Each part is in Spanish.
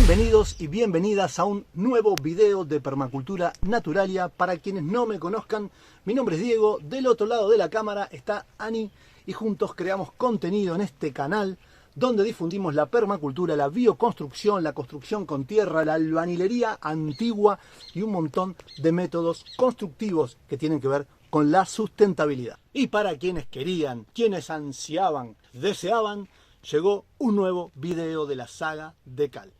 Bienvenidos y bienvenidas a un nuevo video de Permacultura Naturalia. Para quienes no me conozcan, mi nombre es Diego, del otro lado de la cámara está Ani y juntos creamos contenido en este canal donde difundimos la permacultura, la bioconstrucción, la construcción con tierra, la albañilería antigua y un montón de métodos constructivos que tienen que ver con la sustentabilidad. Y para quienes querían, quienes ansiaban, deseaban, llegó un nuevo video de la saga de cal.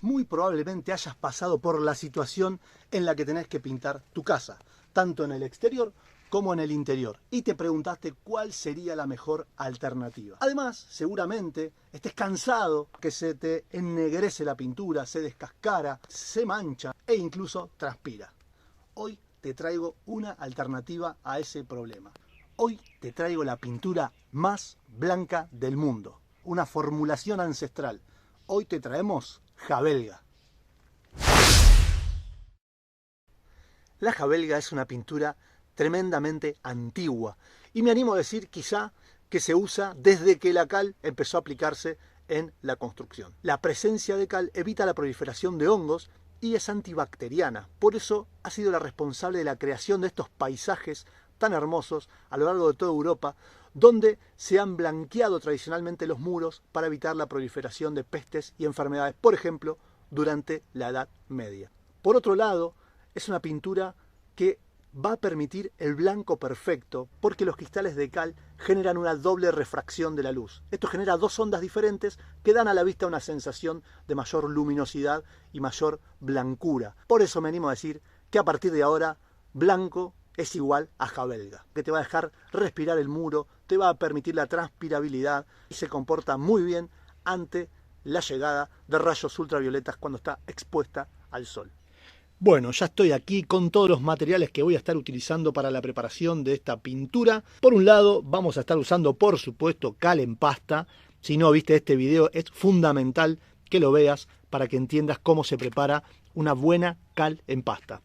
Muy probablemente hayas pasado por la situación en la que tenés que pintar tu casa, tanto en el exterior como en el interior, y te preguntaste cuál sería la mejor alternativa. Además, seguramente estés cansado que se te ennegrece la pintura, se descascara, se mancha e incluso transpira. Hoy te traigo una alternativa a ese problema. Hoy te traigo la pintura más blanca del mundo, una formulación ancestral. Hoy te traemos Javelga. La Javelga es una pintura tremendamente antigua y me animo a decir quizá que se usa desde que la cal empezó a aplicarse en la construcción. La presencia de cal evita la proliferación de hongos y es antibacteriana. Por eso ha sido la responsable de la creación de estos paisajes tan hermosos a lo largo de toda Europa, donde se han blanqueado tradicionalmente los muros para evitar la proliferación de pestes y enfermedades, por ejemplo, durante la Edad Media. Por otro lado, es una pintura que va a permitir el blanco perfecto porque los cristales de cal generan una doble refracción de la luz. Esto genera dos ondas diferentes que dan a la vista una sensación de mayor luminosidad y mayor blancura. Por eso me animo a decir que a partir de ahora, blanco es igual a Javelga, que te va a dejar respirar el muro, te va a permitir la transpirabilidad y se comporta muy bien ante la llegada de rayos ultravioletas cuando está expuesta al sol. Bueno, ya estoy aquí con todos los materiales que voy a estar utilizando para la preparación de esta pintura. Por un lado, vamos a estar usando, por supuesto, cal en pasta. Si no viste este video, es fundamental que lo veas para que entiendas cómo se prepara una buena cal en pasta.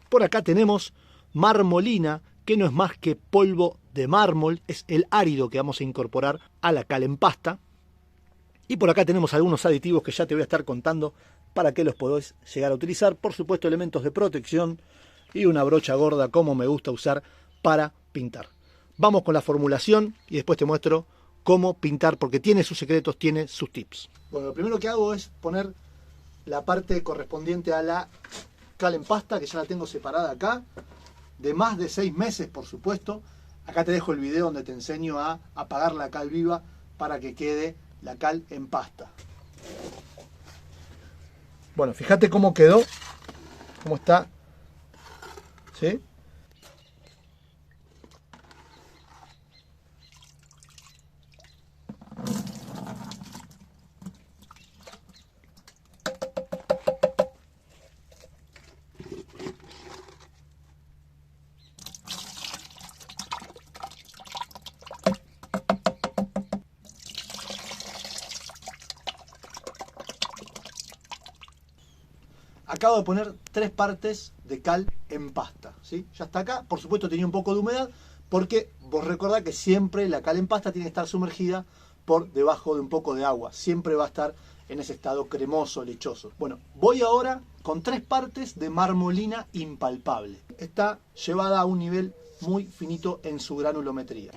Por acá tenemos marmolina, que no es más que polvo de mármol, es el árido que vamos a incorporar a la cal en pasta. Y por acá tenemos algunos aditivos que ya te voy a estar contando para que los podés llegar a utilizar. Por supuesto, elementos de protección y una brocha gorda como me gusta usar para pintar. Vamos con la formulación y después te muestro cómo pintar, porque tiene sus secretos, tiene sus tips. Bueno, lo primero que hago es poner la parte correspondiente a la cal en pasta, que ya la tengo separada acá, de más de 6 meses, por supuesto. Acá te dejo el video donde te enseño a apagar la cal viva para que quede la cal en pasta. Bueno, fíjate cómo quedó, cómo está, ¿sí? Acabo de poner 3 partes de cal en pasta, ¿sí? Ya está acá. Por supuesto tenía un poco de humedad porque vos recordá que siempre la cal en pasta tiene que estar sumergida por debajo de un poco de agua. Siempre va a estar en ese estado cremoso, lechoso. Bueno, voy ahora con 3 partes de marmolina impalpable. Está llevada a un nivel muy finito en su granulometría.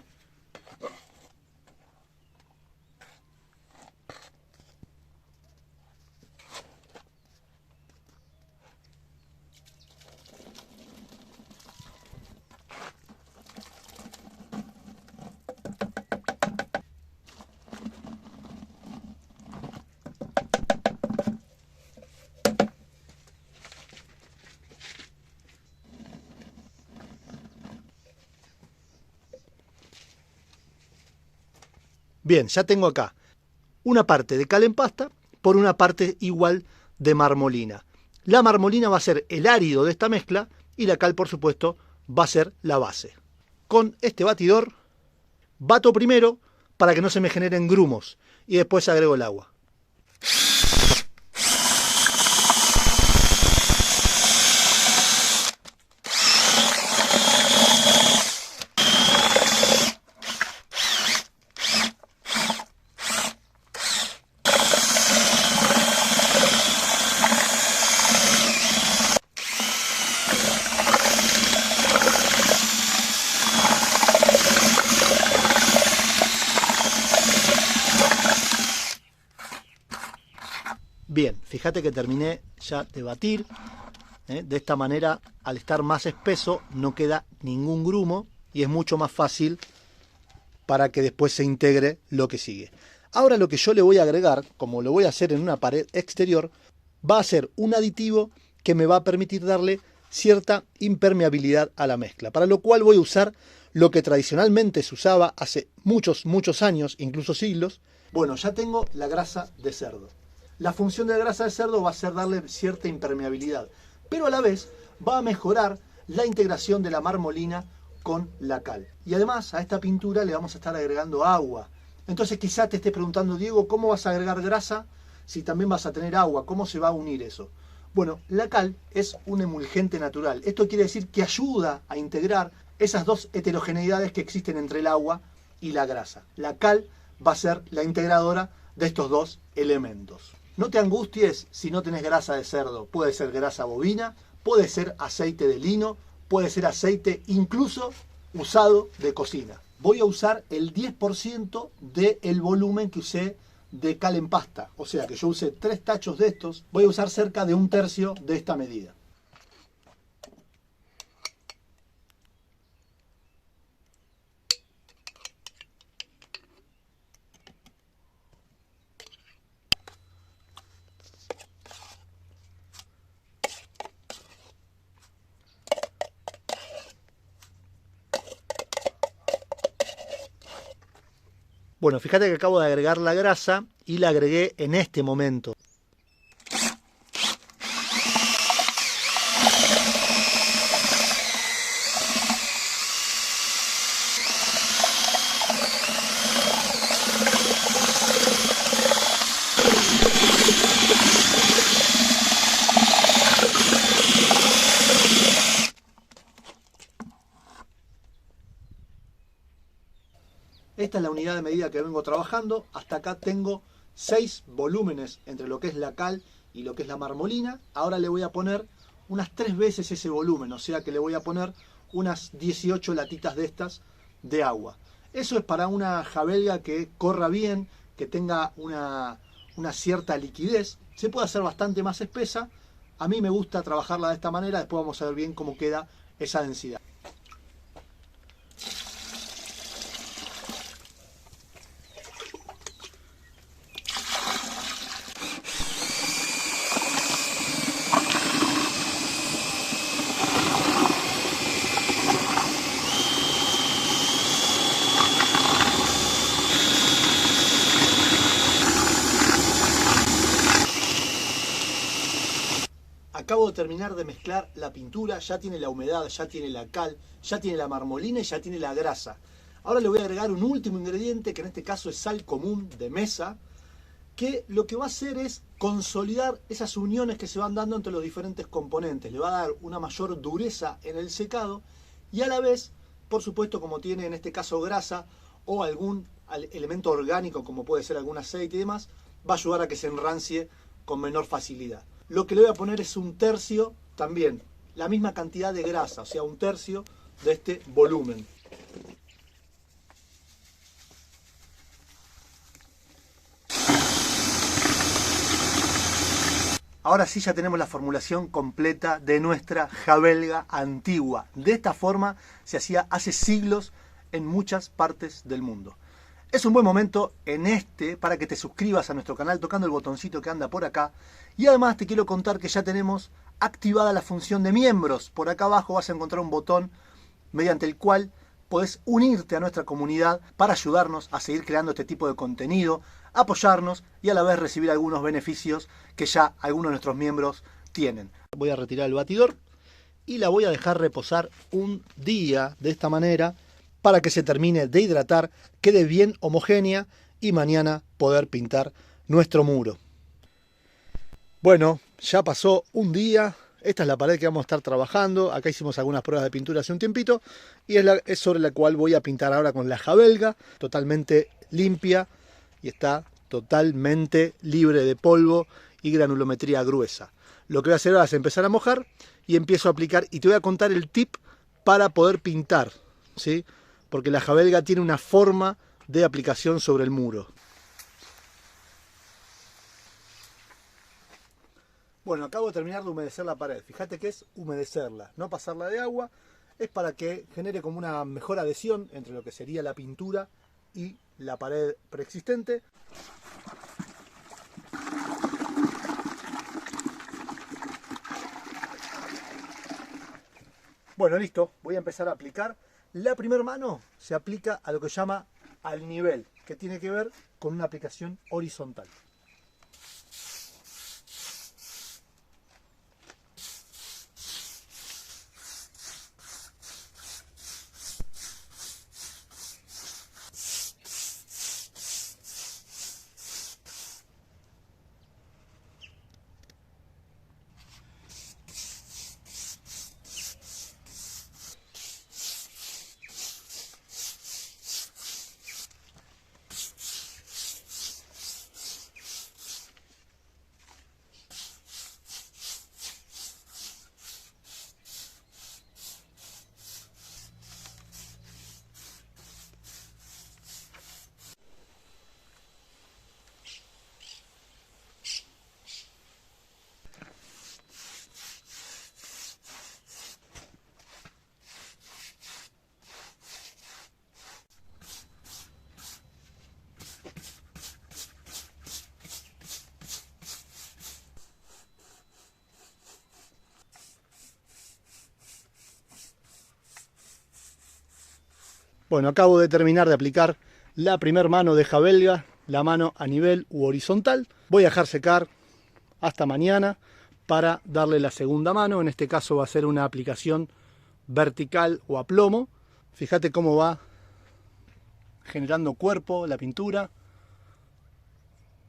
Bien, ya tengo acá una parte de cal en pasta por una parte igual de marmolina. La marmolina va a ser el árido de esta mezcla y la cal, por supuesto, va a ser la base. Con este batidor bato primero para que no se me generen grumos y después agrego el agua. Bien, fíjate que terminé ya de batir. De esta manera, al estar más espeso, no queda ningún grumo y es mucho más fácil para que después se integre lo que sigue. Ahora lo que yo le voy a agregar, como lo voy a hacer en una pared exterior, va a ser un aditivo que me va a permitir darle cierta impermeabilidad a la mezcla, para lo cual voy a usar lo que tradicionalmente se usaba hace muchos años, incluso siglos. Bueno, ya tengo la grasa de cerdo. La función de la grasa de cerdo va a ser darle cierta impermeabilidad, pero a la vez va a mejorar la integración de la marmolina con la cal. Y además a esta pintura le vamos a estar agregando agua. Entonces quizá te estés preguntando, Diego, ¿cómo vas a agregar grasa si también vas a tener agua? ¿Cómo se va a unir eso? Bueno, la cal es un emulgente natural. Esto quiere decir que ayuda a integrar esas dos heterogeneidades que existen entre el agua y la grasa. La cal va a ser la integradora de estos dos elementos. No te angusties si no tenés grasa de cerdo. Puede ser grasa bovina, puede ser aceite de lino, puede ser aceite incluso usado de cocina. Voy a usar el 10% del volumen que usé de cal en pasta. O sea que yo usé 3 tachos de estos, voy a usar cerca de 1/3 de esta medida. Bueno, fíjate que acabo de agregar la grasa y la agregué en este momento. Esta es la unidad de medida que vengo trabajando. Hasta acá tengo 6 volúmenes entre lo que es la cal y lo que es la marmolina. Ahora le voy a poner unas 3 veces ese volumen, o sea que le voy a poner unas 18 latitas de estas de agua. Eso es para una javelga que corra bien, que tenga una cierta liquidez. Se puede hacer bastante más espesa. A mí me gusta trabajarla de esta manera. Después vamos a ver bien cómo queda esa densidad. Acabo de terminar de mezclar la pintura, ya tiene la humedad, ya tiene la cal, ya tiene la marmolina y ya tiene la grasa. Ahora le voy a agregar un último ingrediente, que en este caso es sal común de mesa, que lo que va a hacer es consolidar esas uniones que se van dando entre los diferentes componentes. Le va a dar una mayor dureza en el secado y a la vez, por supuesto, como tiene en este caso grasa o algún elemento orgánico como puede ser algún aceite y demás, va a ayudar a que se enrancie con menor facilidad. Lo que le voy a poner es 1/3 también, la misma cantidad de grasa, o sea 1/3 de este volumen. Ahora sí ya tenemos la formulación completa de nuestra javelga antigua. De esta forma se hacía hace siglos en muchas partes del mundo. Es un buen momento para que te suscribas a nuestro canal tocando el botoncito que anda por acá. Y además te quiero contar que ya tenemos activada la función de miembros. Por acá abajo vas a encontrar un botón mediante el cual podés unirte a nuestra comunidad para ayudarnos a seguir creando este tipo de contenido, apoyarnos y a la vez recibir algunos beneficios que ya algunos de nuestros miembros tienen. Voy a retirar el batidor y la voy a dejar reposar un día de esta manera para que se termine de hidratar, quede bien homogénea y mañana poder pintar nuestro muro. Bueno, ya pasó un día. Esta es la pared que vamos a estar trabajando. Acá hicimos algunas pruebas de pintura hace un tiempito y es sobre la cual voy a pintar ahora con la javelga, totalmente limpia y está totalmente libre de polvo y granulometría gruesa. Lo que voy a hacer ahora es empezar a mojar y empiezo a aplicar, y te voy a contar el tip para poder pintar, ¿sí? Porque la javelga tiene una forma de aplicación sobre el muro. Bueno, acabo de terminar de humedecer la pared. Fíjate que es humedecerla, no pasarla de agua. Es para que genere como una mejor adhesión entre lo que sería la pintura y la pared preexistente. Bueno, listo. Voy a empezar a aplicar. La primera mano se aplica a lo que se llama al nivel, que tiene que ver con una aplicación horizontal. Bueno, acabo de terminar de aplicar la primera mano de Javelga, la mano a nivel u horizontal. Voy a dejar secar hasta mañana para darle la segunda mano. En este caso va a ser una aplicación vertical o a plomo. Fíjate cómo va generando cuerpo la pintura,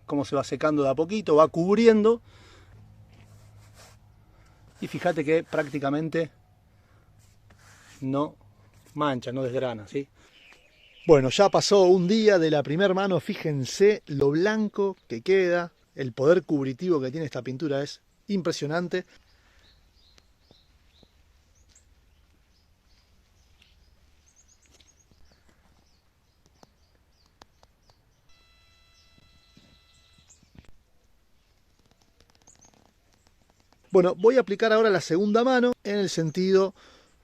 cómo se va secando de a poquito, va cubriendo. Y fíjate que prácticamente no mancha, no desgrana, ¿sí? Bueno, ya pasó un día de la primera mano, fíjense lo blanco que queda, el poder cubritivo que tiene esta pintura es impresionante. Bueno, voy a aplicar ahora la segunda mano en el sentido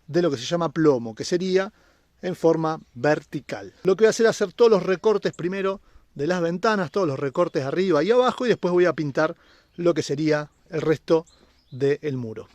de lo que se llama plomo, que sería en forma vertical. Lo que voy a hacer es hacer todos los recortes primero de las ventanas, todos los recortes arriba y abajo, y después voy a pintar lo que sería el resto del muro.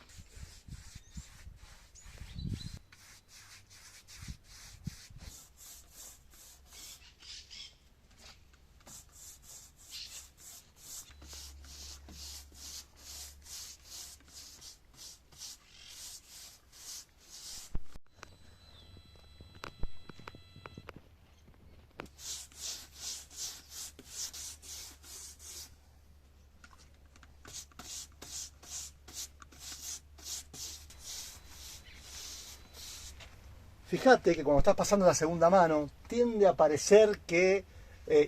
Fíjate que cuando estás pasando la segunda mano, tiende a parecer que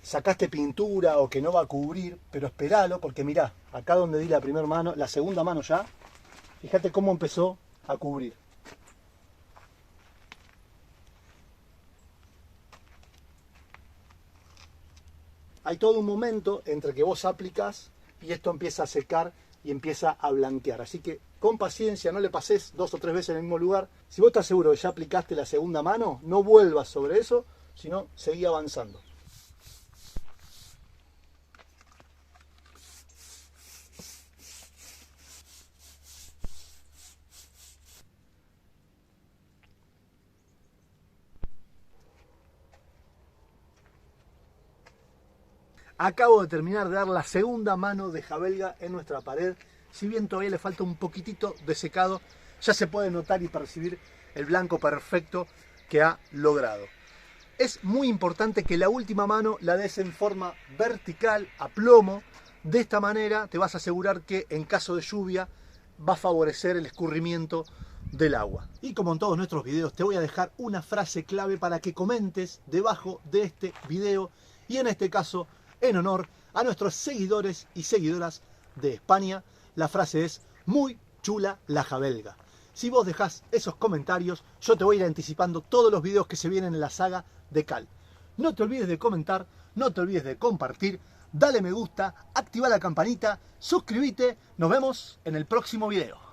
sacaste pintura o que no va a cubrir, pero esperalo, porque mirá, acá donde di la primera mano, la segunda mano ya, fíjate cómo empezó a cubrir. Hay todo un momento entre que vos aplicás y esto empieza a secar y empieza a blanquear. Así que con paciencia, no le pases 2 o 3 veces en el mismo lugar. Si vos estás seguro que ya aplicaste la segunda mano, no vuelvas sobre eso, sino seguí avanzando. Acabo de terminar de dar la segunda mano de Javelga en nuestra pared. Si bien todavía le falta un poquitito de secado, ya se puede notar y percibir el blanco perfecto que ha logrado. Es muy importante que la última mano la des en forma vertical, a plomo. De esta manera te vas a asegurar que en caso de lluvia va a favorecer el escurrimiento del agua. Y como en todos nuestros videos, te voy a dejar una frase clave para que comentes debajo de este video. Y en este caso, en honor a nuestros seguidores y seguidoras de España, la frase es: muy chula la Javelga. Si vos dejás esos comentarios, yo te voy a ir anticipando todos los videos que se vienen en la saga de Cal. No te olvides de comentar, no te olvides de compartir, dale me gusta, activa la campanita, suscríbete, nos vemos en el próximo video.